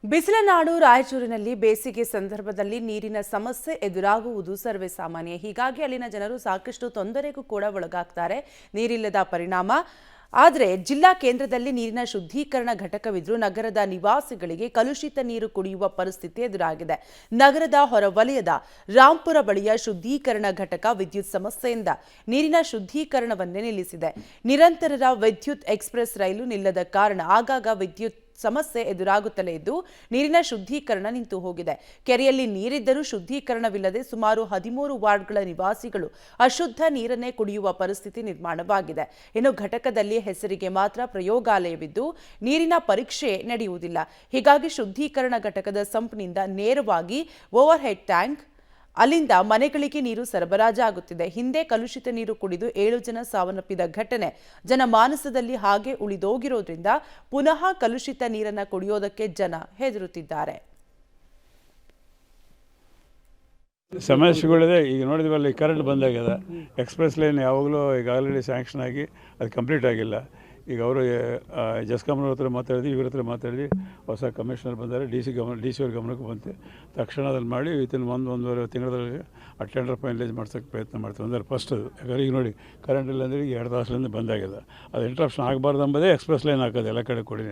ಬಿಸಿಲನಾಡು ರಾಯಚೂರಿನಲ್ಲಿ ಬೇಸಿಗೆ ಸಂದರ್ಭದಲ್ಲಿ ನೀರಿನ ಸಮಸ್ಯೆ ಎದುರಾಗುವುದು ಸರ್ವೇ ಸಾಮಾನ್ಯ. ಹೀಗಾಗಿ ಅಲ್ಲಿನ ಜನರು ಸಾಕಷ್ಟು ತೊಂದರೆಗೂ ಕೂಡ ಒಳಗಾಗ್ತಾರೆ ನೀರಿಲ್ಲದ ಪರಿಣಾಮ. ಆದರೆ ಜಿಲ್ಲಾ ಕೇಂದ್ರದಲ್ಲಿ ನೀರಿನ ಶುದ್ಧೀಕರಣ ಘಟಕವಿದ್ರೂ ನಗರದ ನಿವಾಸಿಗಳಿಗೆ ಕಲುಷಿತ ನೀರು ಕುಡಿಯುವ ಪರಿಸ್ಥಿತಿ ಎದುರಾಗಿದೆ. ನಗರದ ಹೊರವಲಯದ ರಾಂಪುರ ಬಳಿಯ ಶುದ್ಧೀಕರಣ ಘಟಕ ವಿದ್ಯುತ್ ಸಮಸ್ಯೆಯಿಂದ ನೀರಿನ ಶುದ್ಧೀಕರಣವನ್ನೇ ನಿಲ್ಲಿಸಿದೆ. ನಿರಂತರ ವಿದ್ಯುತ್ ಎಕ್ಸ್‌ಪ್ರೆಸ್ ರೈಲು ನಿಲ್ಲದ ಕಾರಣ ಆಗಾಗ ವಿದ್ಯುತ್ ಸಮಸ್ಯೆ ಎದುರಾಗುತ್ತಲೇ ಇದ್ದು ನೀರಿನ ಶುದ್ಧೀಕರಣ ನಿಂತು ಹೋಗಿದೆ. ಕೆರೆಯಲ್ಲಿ ನೀರಿದ್ದರೂ ಶುದ್ಧೀಕರಣವಿಲ್ಲದೆ ಸುಮಾರು 13 ವಾರ್ಡ್ಗಳ ನಿವಾಸಿಗಳು ಅಶುದ್ಧ ನೀರನ್ನೇ ಕುಡಿಯುವ ಪರಿಸ್ಥಿತಿ ನಿರ್ಮಾಣವಾಗಿದೆ. ಇನ್ನು ಘಟಕದಲ್ಲಿ ಹೆಸರಿಗೆ ಮಾತ್ರ ಪ್ರಯೋಗಾಲಯವಿದ್ದು ನೀರಿನ ಪರೀಕ್ಷೆ ನಡೆಯುವುದಿಲ್ಲ. ಹೀಗಾಗಿ ಶುದ್ಧೀಕರಣ ಘಟಕದ ಸಂಪ್ನಿಂದ ನೇರವಾಗಿ ಓವರ್ ಹೆಡ್ ಟ್ಯಾಂಕ್ ಅಲ್ಲಿಂದ ಮನೆಗಳಿಗೆ ನೀರು ಸರಬರಾಜಾಗುತ್ತಿದೆ. ಹಿಂದೆ ಕಲುಷಿತ ನೀರು ಕುಡಿದು 7 ಜನ ಸಾವನ್ನಪ್ಪಿದ ಘಟನೆ ಜನಮಾನಸದಲ್ಲಿ ಹಾಗೆ ಉಳಿದೋಗಿರೋದ್ರಿಂದ ಪುನಃ ಕಲುಷಿತ ನೀರನ್ನು ಕುಡಿಯೋದಕ್ಕೆ ಜನ ಹೆದರುತ್ತಿದ್ದಾರೆ. ಸಮಸ್ಯೆಗಳಿದೆ. ಈಗ ನೋಡಿದ್ವಲ್ಲ, ಈ ಕರೆಂಟ್ ಬಂದಾಗಿದೆ. ಎಕ್ಸ್‌ಪ್ರೆಸ್ ಲೈನ್ ಯಾವಾಗಲೂ ಈಗ ಆಲ್ರೆಡಿ ಸ್ಯಾಂಕ್ಷನ್ ಆಗಿ ಅದು ಕಂಪ್ಲೀಟ್ ಆಗಿಲ್ಲ. ಈಗ ಅವರು ಜಸ್ಕಾಮ್ನವ್ರ ಹತ್ರ ಮಾತಾಡಿದ್ವಿ, ಇವ್ರ ಹತ್ರ ಮಾತಾಡಿದ್ವಿ. ಹೊಸ ಕಮಿಷನರ್ ಬಂದರೆ ಡಿ ಸಿ ಅವ್ರ ಗಮನಕ್ಕೆ ಬಂತು. ತಕ್ಷಣ ಅದನ್ನು ಮಾಡಿ ವಿತಿನ್ ಒಂದೂವರೆ ತಿಂಗಳಲ್ಲಿ ಆ ಟೆಂಡರ್ ಫೈನಲೈಸ್ ಮಾಡ್ಸೋಕ್ಕೆ ಪ್ರಯತ್ನ ಮಾಡ್ತೀವಿ. ಅಂದರೆ ಫಸ್ಟ್ ಅದು. ಯಾಕಂದರೆ ಈಗ ನೋಡಿ, ಕರೆಂಟ್ ಇಲ್ಲ ಅಂದರೆ ಈಗ 2 ತಾಸಿನಿಂದ ಬಂದಾಗಿದೆ. ಅದು ಇಂಟ್ರಪ್ಷನ್ ಆಗಬಾರ್ದು ಎಂಬುದೇ ಎಕ್ಸ್‌ಪ್ರೆಸ್ ಲೈನ್ ಹಾಕೋದು ಎಲ್ಲ ಕಡೆ ಕೊಡಿ.